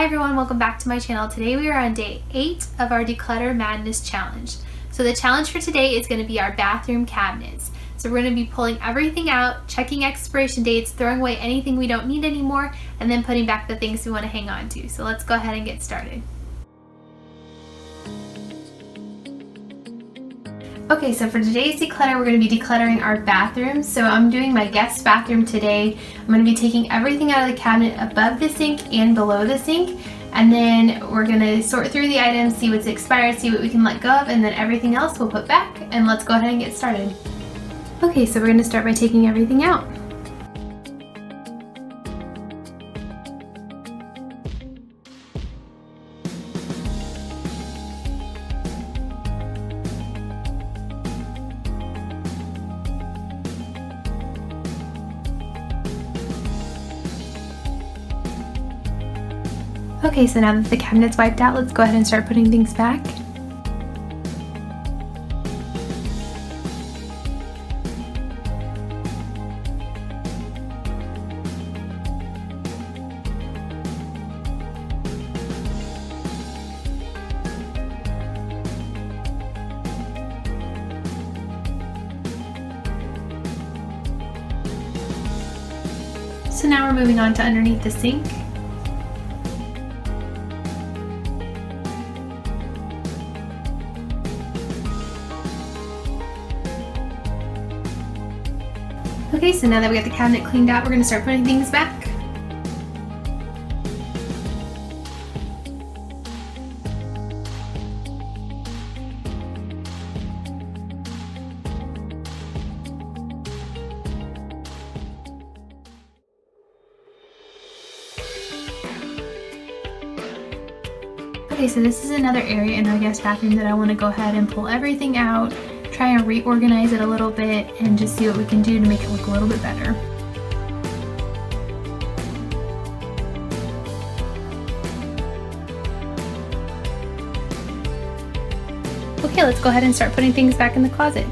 everyone, welcome back to my channel. Today we are on day 8 of our Declutter Madness Challenge. So the challenge for today is going to be our bathroom cabinets. So we're going to be pulling everything out, checking expiration dates, throwing away anything we don't need anymore, and then putting back the things we want to hang on to. So let's go ahead and get started. Okay, so for today's declutter, we're going to be decluttering our bathrooms. So I'm doing my guest bathroom today. I'm going to be taking everything out of the cabinet above the sink and below the sink. And then we're going to sort through the items, see what's expired, see what we can let go of, and then everything else we'll put back. And let's go ahead and get started. Okay, so we're going to start by taking everything out. Okay, so now that the cabinet's wiped out, let's go ahead and start putting things back. So now we're moving on to underneath the sink. Okay, so now that we got the cabinet cleaned out, we're going to start putting things back. Okay, so this is another area in our guest bathroom that I want to go ahead and pull everything out, try and reorganize it a little bit, and just see what we can do to make it look a little bit better. Okay, let's go ahead and start putting things back in the closet.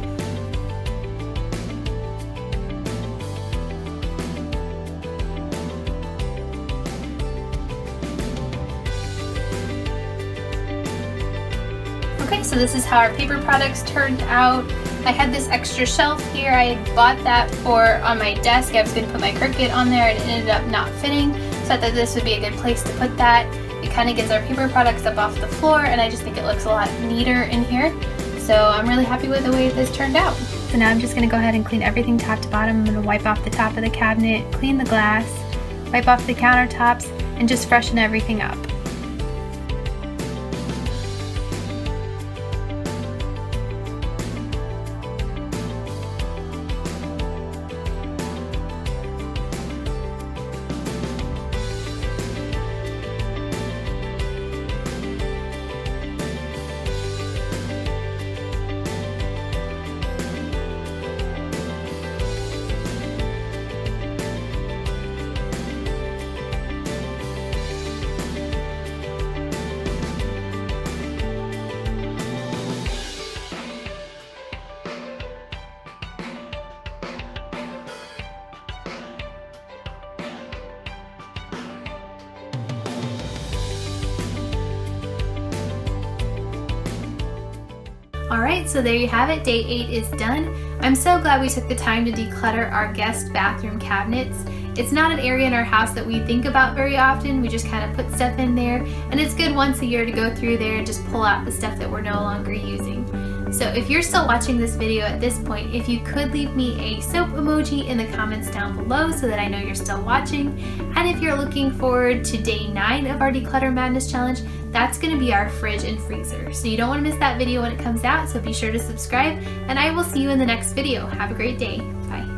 Okay, so this is how our paper products turned out. I had this extra shelf here. I bought that for on my desk. I was going to put my Cricut on there and it ended up not fitting. So I thought this would be a good place to put that. It kind of gets our paper products up off the floor and I just think it looks a lot neater in here. So I'm really happy with the way this turned out. So now I'm just going to go ahead and clean everything top to bottom. I'm going to wipe off the top of the cabinet, clean the glass, wipe off the countertops, and just freshen everything up. Alright, so there you have it. Day 8 is done. I'm so glad we took the time to declutter our guest bathroom cabinets. It's not an area in our house that we think about very often. We just kind of put stuff in there, and it's good once a year to go through there and just pull out the stuff that we're no longer using. So if you're still watching this video at this point, if you could leave me a soap emoji in the comments down below so that I know you're still watching. And if you're looking forward to day 9 of our Declutter Madness Challenge, that's going to be our fridge and freezer. So you don't want to miss that video when it comes out, so be sure to subscribe, and I will see you in the next video. Have a great day. Bye.